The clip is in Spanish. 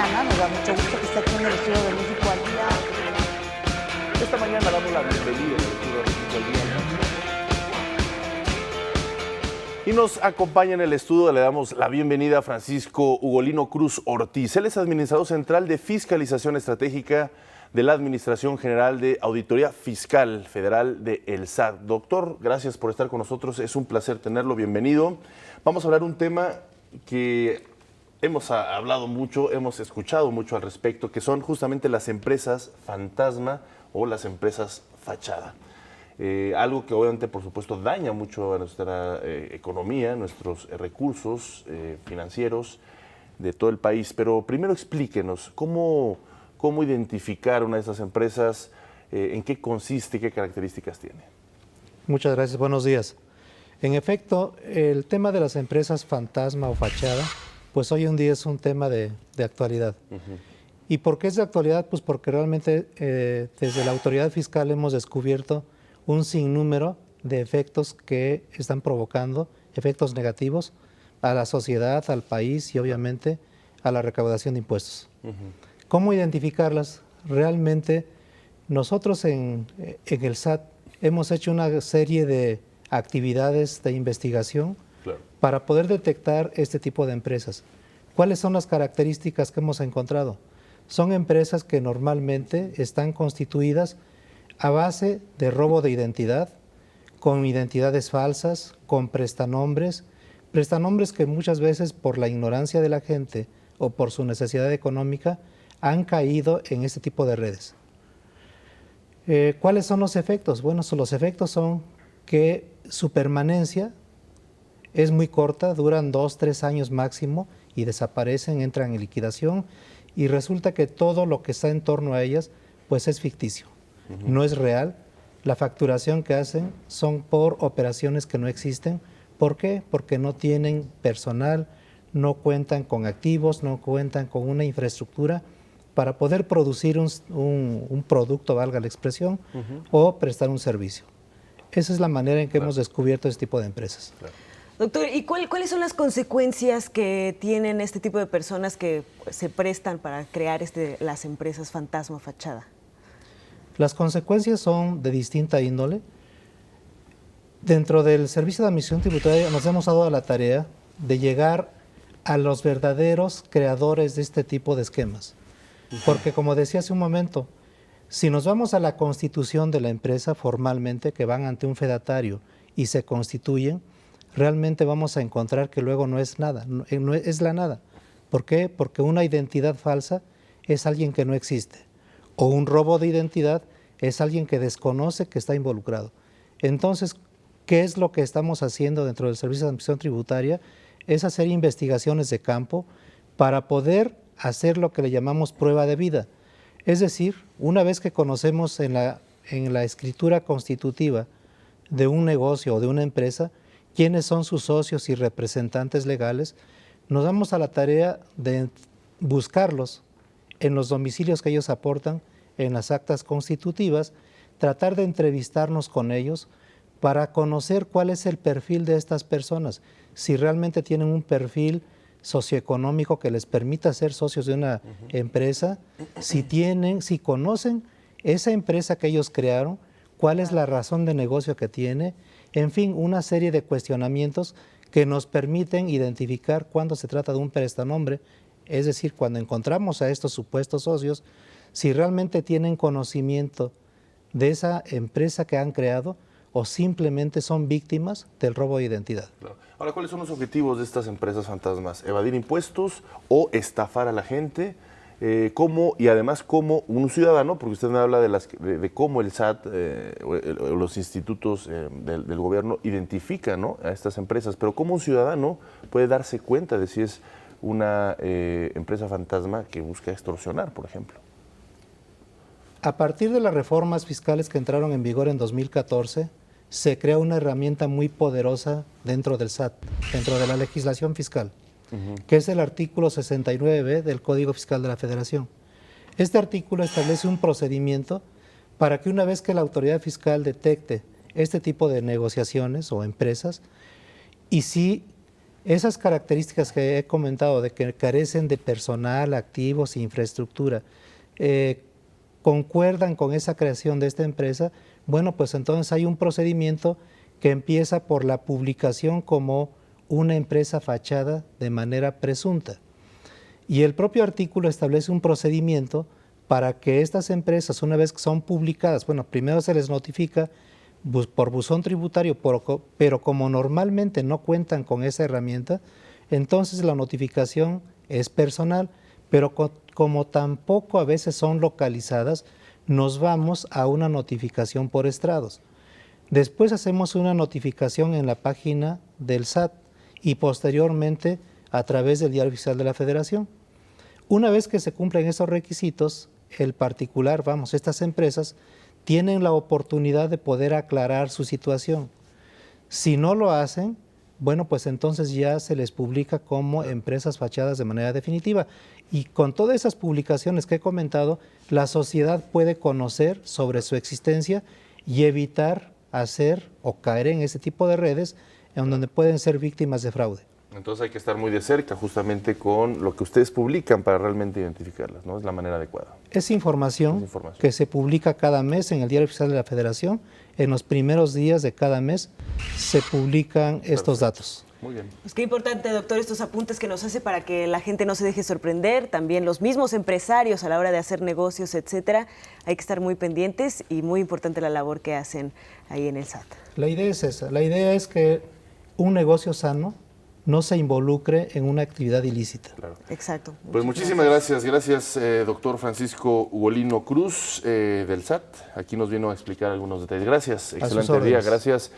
mañana. Nos da mucho gusto que esté aquí en el Estudio de México al Día. Esta mañana damos la bienvenida al Estudio de México al Día. Y nos acompaña en el estudio, le damos la bienvenida a Francisco Ugolino Cruz Ortiz. Él es administrador central de Fiscalización Estratégica de la Administración General de Auditoría Fiscal Federal de el SAT. Doctor, gracias por estar con nosotros, es un placer tenerlo, bienvenido. Vamos a hablar un tema que hemos hablado mucho, hemos escuchado mucho al respecto, que son justamente las empresas fantasma o las empresas fachada. Algo que obviamente, por supuesto, daña mucho a nuestra economía, nuestros recursos financieros de todo el país. Pero primero explíquenos, ¿cómo identificar una de estas empresas? ¿En qué consiste? ¿Qué características tiene? Muchas gracias, buenos días. En efecto, el tema de las empresas fantasma o fachada, pues hoy en día es un tema de actualidad. ¿Y por qué es de actualidad? Pues porque realmente desde la autoridad fiscal hemos descubierto un sinnúmero de efectos que están provocando, efectos negativos a la sociedad, al país y obviamente a la recaudación de impuestos. ¿Cómo identificarlas? Realmente nosotros en el SAT hemos hecho una serie de actividades de investigación para poder detectar este tipo de empresas. ¿Cuáles son las características que hemos encontrado? Son empresas que normalmente están constituidas a base de robo de identidad, con identidades falsas, con prestanombres que muchas veces por la ignorancia de la gente o por su necesidad económica han caído en este tipo de redes. ¿Cuáles son los efectos? Bueno, los efectos son que su permanencia es muy corta, duran 2, 3 años máximo y desaparecen, entran en liquidación y resulta que todo lo que está en torno a ellas pues es ficticio. No es real, la facturación que hacen son por operaciones que no existen. ¿Por qué? Porque no tienen personal, no cuentan con activos, no cuentan con una infraestructura para poder producir un producto, valga la expresión, o prestar un servicio. Esa es la manera en que hemos descubierto este tipo de empresas. Doctor, ¿y cuáles son las consecuencias que tienen este tipo de personas que se prestan para crear las empresas fantasma fachada? Las consecuencias son de distinta índole. Dentro del Servicio de Administración Tributaria nos hemos dado a la tarea de llegar a los verdaderos creadores de este tipo de esquemas. Porque como decía hace un momento, si nos vamos a la constitución de la empresa formalmente, que van ante un fedatario y se constituyen, realmente vamos a encontrar que luego no es nada, no es la nada. ¿Por qué? Porque una identidad falsa es alguien que no existe. O un robo de identidad es alguien que desconoce que está involucrado. Entonces, ¿qué es lo que estamos haciendo dentro del Servicio de Administración Tributaria? Es hacer investigaciones de campo para poder hacer lo que le llamamos prueba de vida. Es decir, una vez que conocemos en la escritura constitutiva de un negocio o de una empresa quiénes son sus socios y representantes legales, nos damos a la tarea de buscarlos en los domicilios que ellos aportan, en las actas constitutivas, tratar de entrevistarnos con ellos para conocer cuál es el perfil de estas personas, si realmente tienen un perfil socioeconómico que les permita ser socios de una empresa, si conocen esa empresa que ellos crearon, cuál es la razón de negocio que tiene, en fin, una serie de cuestionamientos que nos permiten identificar cuando se trata de un prestanombre, es decir, cuando encontramos a estos supuestos socios, si realmente tienen conocimiento de esa empresa que han creado o simplemente son víctimas del robo de identidad. Claro. Ahora, ¿cuáles son los objetivos de estas empresas fantasmas? ¿Evadir impuestos o estafar a la gente? Y además, ¿cómo un ciudadano, porque usted me habla de cómo el SAT o los institutos del gobierno identifican, ¿no?, a estas empresas, pero cómo un ciudadano puede darse cuenta de si es una empresa fantasma que busca extorsionar, por ejemplo? A partir de las reformas fiscales que entraron en vigor en 2014, se crea una herramienta muy poderosa dentro del SAT, dentro de la legislación fiscal, que es el artículo 69b del Código Fiscal de la Federación. Este artículo establece un procedimiento para que una vez que la autoridad fiscal detecte este tipo de negociaciones o empresas, y si Esas características que he comentado de que carecen de personal, activos e infraestructura, concuerdan con esa creación de esta empresa, bueno, pues entonces hay un procedimiento que empieza por la publicación como una empresa fachada de manera presunta. Y el propio artículo establece un procedimiento para que estas empresas, una vez que son publicadas, bueno, primero se les notifica por buzón tributario, pero como normalmente no cuentan con esa herramienta, entonces la notificación es personal, pero como tampoco a veces son localizadas, nos vamos a una notificación por estrados. Después hacemos una notificación en la página del SAT y posteriormente a través del Diario Oficial de la Federación. Una vez que se cumplen esos requisitos, el particular, estas empresas tienen la oportunidad de poder aclarar su situación. Si no lo hacen, bueno, pues entonces ya se les publica como empresas fachadas de manera definitiva. Y con todas esas publicaciones que he comentado, la sociedad puede conocer sobre su existencia y evitar hacer o caer en ese tipo de redes en donde pueden ser víctimas de fraude. Entonces hay que estar muy de cerca justamente con lo que ustedes publican para realmente identificarlas, ¿no? Es la manera adecuada. Es información que se publica cada mes en el Diario Oficial de la Federación. En los primeros días de cada mes se publican estos datos. Muy bien. Pues qué importante, doctor, estos apuntes que nos hace para que la gente no se deje sorprender, también los mismos empresarios a la hora de hacer negocios, etcétera. Hay que estar muy pendientes y muy importante la labor que hacen ahí en el SAT. La idea es esa, la idea es que un negocio sano no se involucre en una actividad ilícita. Claro. Exacto. Pues muchísimas gracias. Gracias, doctor Francisco Ugolino Cruz del SAT. Aquí nos vino a explicar algunos detalles. Gracias. Excelente día. Gracias.